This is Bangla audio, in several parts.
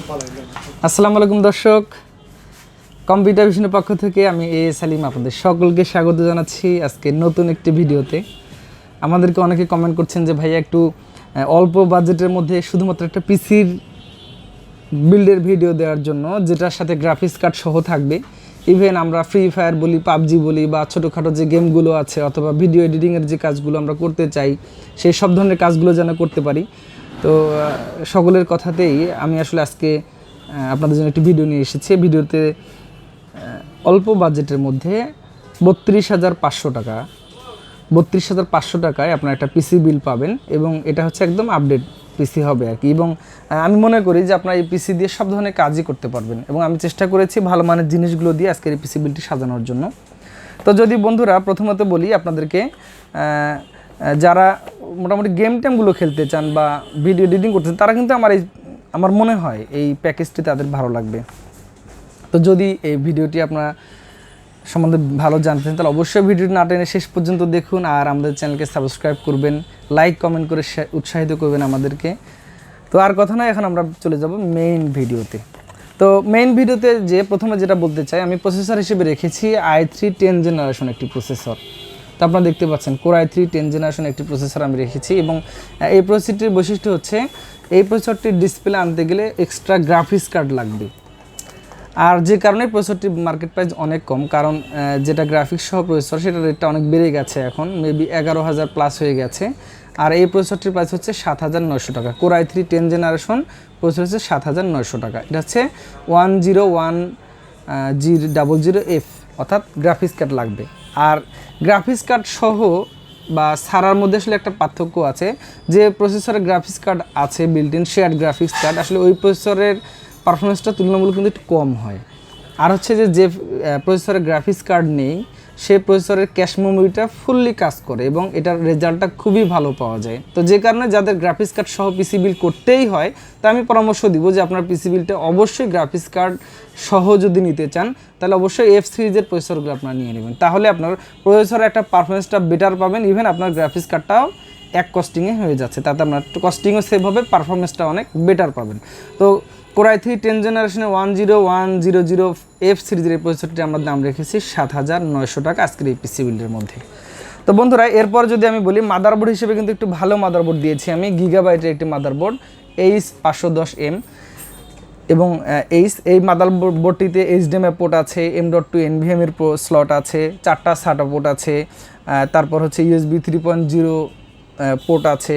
আসসালামু আলাইকুম দর্শক, কম্পিউটার ভিশনের পক্ষ থেকে আমি সালিম আপনাদের সকলকে স্বাগত জানাচ্ছি আজকে নতুন একটি ভিডিওতে। আমাদেরকে অনেকে কমেন্ট করছেন যে ভাইয়া একটু অল্প বাজেটের মধ্যে শুধুমাত্র একটা পিসির বিল্ডের ভিডিও দেওয়ার জন্য, যেটার সাথে গ্রাফিক্স কার্ড সহ থাকবে। ইভেন আমরা ফ্রি ফায়ার বলি, পাবজি বলি, বা ছোটোখাটো যে গেমগুলো আছে অথবা ভিডিও এডিটিংয়ের যে কাজগুলো আমরা করতে চাই, সেই সব ধরনের কাজগুলো যেন করতে পারি। তো সকলের কথাতেই আমি আসলে আজকে আপনাদের জন্য একটি ভিডিও নিয়ে এসেছি। ভিডিওতে অল্প বাজেটের মধ্যে 32,500 টাকা, 32,500 টাকায় আপনার একটা পিসি বিল পাবেন, এবং এটা হচ্ছে একদম আপডেট পিসি হবে আর কি। এবং আমি মনে করি যে আপনার এই পিসি দিয়ে সব ধরনের কাজই করতে পারবেন, এবং আমি চেষ্টা করেছি ভালো মানের জিনিসগুলো দিয়ে আজকের এই পিসি বিলটি সাজানোর জন্য। তো যদি বন্ধুরা প্রথমত বলি আপনাদেরকে, যারা মোটামুটি গেম টেমগুলো খেলতে চান বা ভিডিও এডিটিং করতে চান, তারা কিন্তু আমার মনে হয় এই প্যাকেজটি তাদের ভালো লাগবে। তো যদি এই ভিডিওটি আপনারা সম্বন্ধে ভালো জানতে চান, তাহলে অবশ্যই ভিডিওটি না টেনে শেষ পর্যন্ত দেখুন, আর আমাদের চ্যানেলকে সাবস্ক্রাইব করবেন, লাইক কমেন্ট করে উৎসাহিত করবেন আমাদেরকে। তো আর কথা নয়, এখন আমরা চলে যাব মেইন ভিডিওতে। তো মেইন ভিডিওতে যে প্রথমে যেটা বলতে চাই, আমি প্রসেসর হিসেবে রেখেছি i3 10 জেনারেশন একটি প্রসেসর। তো আপনারা দেখতে পাচ্ছেন Core i3 10 জেনারেশন একটি প্রসেসর আমি রেখেছি, এবং এই প্রসেসরটির বৈশিষ্ট্য হচ্ছে এই প্রসেসরটির ডিসপ্লে আনতে গেলে এক্সট্রা গ্রাফিক্স কার্ড লাগবে। আর যে কারণে প্রসেসরটির মার্কেট প্রাইস অনেক কম, কারণ যেটা গ্রাফিক্স সহ প্রসেসর সেটার রেটটা অনেক বেড়ে গেছে, এখন মেবি 11,000 প্লাস হয়ে গেছে। আর এই প্রসেসরটির প্রাইস হচ্ছে 7,900 টাকা। Core i3 10 জেনারেশন প্রসেসর হচ্ছে 7,900 টাকা। এটা হচ্ছে 101G00F, অর্থাৎ গ্রাফিক্স কার্ড লাগবে। আর গ্রাফিক্স কার্ড সহ বা ছাড়ার মধ্যে আসলে একটা পার্থক্য আছে, যে প্রসেসরের গ্রাফিক্স কার্ড আছে built in shared graphics card, আসলে ওই প্রসেসরের পারফরমেন্সটা তুলনামূলক কিন্তু একটু কম হয়। আর হচ্ছে যে প্রসেসরের গ্রাফিক্স কার্ড নেই, সেই প্রসেসরের ক্যাশ মেমোরিটা ফুললি কাজ করে, এবং এটার রেজাল্টটা খুবই ভালো পাওয়া যায়। তো যে কারণে যাদের গ্রাফিক্স কার্ড সহ পিসি বিল করতেই হয়, তা আমি পরামর্শ দিব যে আপনার পিসি বিলটা অবশ্যই গ্রাফিক্স কার্ড সহ যদি নিতে চান, তাহলে অবশ্যই F সিরিজের প্রসেসরগুলো আপনারা নিয়ে নেবেন, তাহলে আপনার প্রসেসরের একটা পারফরমেন্সটা বেটার পাবেন। ইভেন আপনার গ্রাফিক্স কার্ডটাও এক কস্টিংয়ে হয়ে যাচ্ছে, তাতে আপনার কস্টিংও সেভ হবে, পারফরমেন্সটা অনেক বেটার পাবেন। তো Core i3 10 জেনারেশনের 10100F সিরিজের এই প্রসেসরটি আমরা দাম রেখেছি 7,900 টাকা আজকের এই পিসি বিল্ডের মধ্যে। তো বন্ধুরা, এরপর যদি আমি বলি মাদারবোর্ড হিসেবে কিন্তু একটু ভালো মাদারবোর্ড দিয়েছি আমি, গিগাবাইটের একটি মাদারবোর্ড H510M, এবং এই মাদারবোর্ডটিতে HDMI পোর্ট আছে, M.2 NVMe এর স্লট আছে, 4টা SATA পোর্ট আছে, তারপর হচ্ছে USB 3.0 পোর্ট আছে,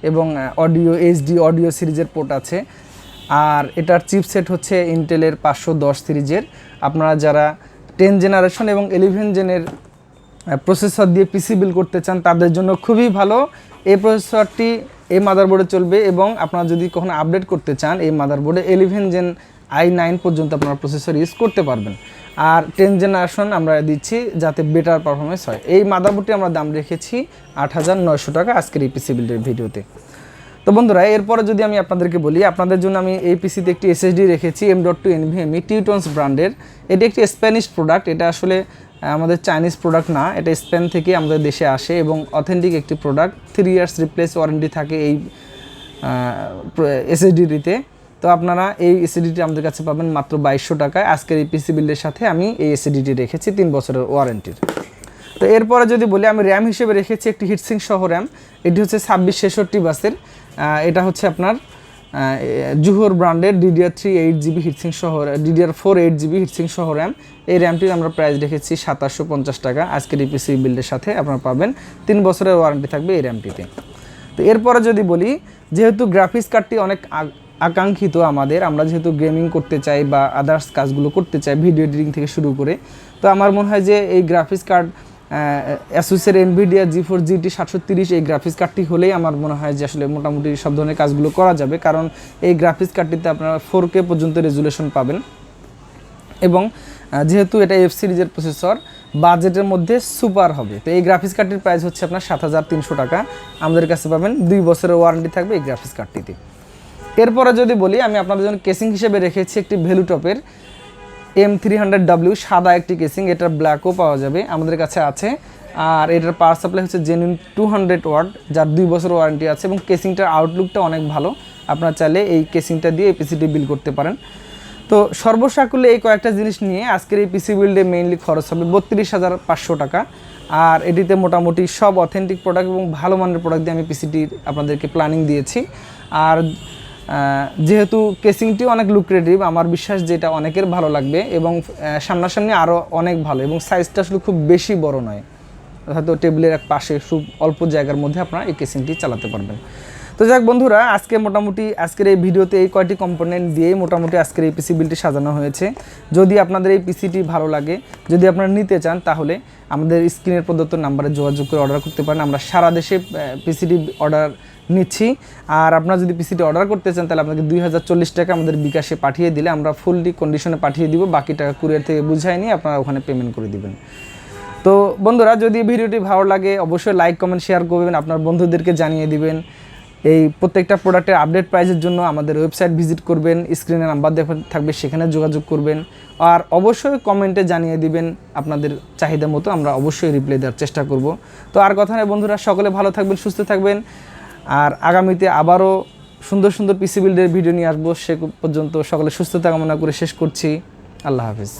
এবং অডিও HD অডিও সিরিজের পোর্ট আছে। আর এটার চিপসেট হচ্ছে ইন্টেলের 510 সিরিজের। আপনারা যারা 10 জেনারেশন এবং 11 জেনের প্রসেসর দিয়ে পিসি বিল করতে চান, তাদের জন্য খুবই ভালো এই প্রসেসরটি। এই মাদারবোর্ডে চলবে, এবং আপনারা যদি কখনো আপডেট করতে চান, এই মাদারবোর্ডে 11 জেন i9 পর্যন্ত আপনারা প্রসেসর ইউজ করতে পারবেন। আর 10 জেনারেশন আমরা দিচ্ছি যাতে বেটার পারফরমেন্স হয়। এই মাদারবোর্ডটি আমরা দাম রেখেছি 8,900 টাকা আজকের এই পিসি বিল্ডের ভিডিওতে। তো বন্ধুরা, এরপরে যদি আমি আপনাদেরকে বলি, আপনাদের জন্য আমি এই পিসিতে একটি SSD রেখেছি M.2 NVMe টিউটনস ব্র্যান্ডের। এটি একটি স্প্যানিশ প্রোডাক্ট, এটা আসলে আমাদের চাইনিজ প্রোডাক্ট না, এটা স্পেন থেকে আমাদের দেশে আসে, এবং অথেন্টিক একটি প্রোডাক্ট। 3 ইয়ার্স রিপ্লেস ওয়ারেন্টি থাকে এই SSDটিতে। তো আপনারা এই SSDটি আমাদের কাছে পাবেন মাত্র 2,200 টাকায়। আজকের এই পিসি বিল্ডের সাথে আমি এই SSDটি রেখেছি 3 বছরের ওয়ারেন্টির। তো এরপরে যদি বলি, আমি র্যাম হিসেবে রেখেছি একটি হিটসিং সহ র্যাম। এটি হচ্ছে 2666 বাসের। এটা হচ্ছে আপনার জুহর ব্র্যান্ডের DDR3 8GB হিটসিং সহ, DDR4 8GB হিটসিং সহ র্যাম। এই র্যামটির আমরা প্রাইস রেখেছি 2750 টাকা। আজকের এই পিসি বিল্ডের সাথে আপনারা পাবেন 3 বছরের ওয়ারেন্টি থাকবে এই র্যামটিতে। তো এরপরে যদি বলি, যেহেতু গ্রাফিক্স কার্ডটি অনেক আকাঙ্ক্ষিত আমরা যেহেতু গেমিং করতে চাই বা আদার্স কাজগুলো করতে চাই, ভিডিও এডিটিং থেকে শুরু করে, তো আমার মনে হয় যে এই গ্রাফিক্স কার্ড অ্যাসুসের NVIDIA GeForce GT 730 এই গ্রাফিক্স কার্ডটি হলেই আমার মনে হয় যে আসলে মোটামুটি সব ধরনের কাজগুলো করা যাবে, কারণ এই গ্রাফিক্স কার্ডটিতে আপনারা 4K পর্যন্ত রেজুলেশন পাবেন। এবং যেহেতু এটা F সিরিজের প্রসেসর, বাজেটের মধ্যে সুপার হবে। তো এই গ্রাফিক্স কার্ডটির প্রাইস হচ্ছে আপনার 7,300 টাকা। আমাদের কাছে পাবেন 2 বছরের ওয়ারেন্টি থাকবে এই গ্রাফিক্স কার্ডটিতে। এরপরে যদি বলি, আমি আপনাদের জন্য কেসিং হিসেবে রেখেছি একটি ভ্যালুটপের M300W সাদা একটি কেসিং, এটার ব্ল্যাকও পাওয়া যাবে, আমাদের কাছে আছে। আর এটার পাওয়ার সাপ্লাই হচ্ছে জেনুইন 200 ওয়াট, যার 2 বছর ওয়ারেন্টি আছে, এবং কেসিংটার আউটলুকটা অনেক ভালো। আপনারা চাইলে এই কেসিংটা দিয়ে এই পিসিটি বিল্ড করতে পারেন। তো সর্বসাকুল্যে এই কয়েকটা জিনিস নিয়ে আজকের এই পিসি বিল্ডে মেইনলি খরচ হবে 32,500 টাকা। আর এটিতে মোটামুটি সব অথেন্টিক প্রোডাক্ট এবং ভালো মানের প্রোডাক্ট দিয়ে আমি পিসিটির আপনাদেরকে প্ল্যানিং দিয়েছি। আর যেহেতু কেসিংটি অনেক লুক্রেটিভ, আমার বিশ্বাস যেটা অনেকের ভালো লাগবে এবং সামনাসামনি আরও অনেক ভালো, এবং সাইজটা আসলে খুব বেশি বড় নয়, হয়তো টেবিলের এক পাশে খুব অল্প জায়গার মধ্যে আপনারা এই কেসিংটি চালাতে পারবেন। তো যাক বন্ধুরা, আজকে মোটামুটি আজকের এই ভিডিওতে এই কয়টি কম্পোনেন্ট দিয়েই মোটামুটি আজকের এই পিসি বিলটি সাজানো হয়েছে। যদি আপনাদের এই পিসিটি ভালো লাগে, যদি আপনারা নিতে চান, তাহলে আমাদের স্ক্রিনের প্রদত্ত নাম্বারে যোগাযোগ করে অর্ডার করতে পারেন। আমরা সারা দেশে পিসিটি অর্ডার নিচ্ছি। আর আপনারা যদি পিসিটি অর্ডার করতে চান, তাহলে আপনাকে 2040 টাকা আমাদের বিকাশে পাঠিয়ে দিলে আমরা ফুললি কন্ডিশনে পাঠিয়ে দিব, বাকি টাকা কুরিয়ার থেকে বুঝাই নিয়ে আপনারা ওখানে পেমেন্ট করে দিবেন। তো বন্ধুরা, যদি ভিডিওটি ভালো লাগে অবশ্যই লাইক কমেন্ট শেয়ার করবেন, আপনার বন্ধুদেরকে জানিয়ে দিবেন। এই প্রত্যেকটা প্রোডাক্টের আপডেট প্রাইসের জন্য আমাদের ওয়েবসাইট ভিজিট করবেন, স্ক্রিনে নাম্বার দেওয়া থাকবে, সেখানে যোগাযোগ করবেন। আর অবশ্যই কমেন্টে জানিয়ে দিবেন আপনাদের চাহিদা মতো, আমরা অবশ্যই রিপ্লাই দেওয়ার চেষ্টা করব। তো আর কথা নেই বন্ধুরা, সকলে ভালো থাকবেন, সুস্থ থাকবেন। আর আগামীতে আবারও সুন্দর সুন্দর পিসি বিল্ডের ভিডিও নিয়ে আসবো। সে পর্যন্ত সকলে সুস্থতা কামনা করে শেষ করছি। আল্লাহ হাফিজ।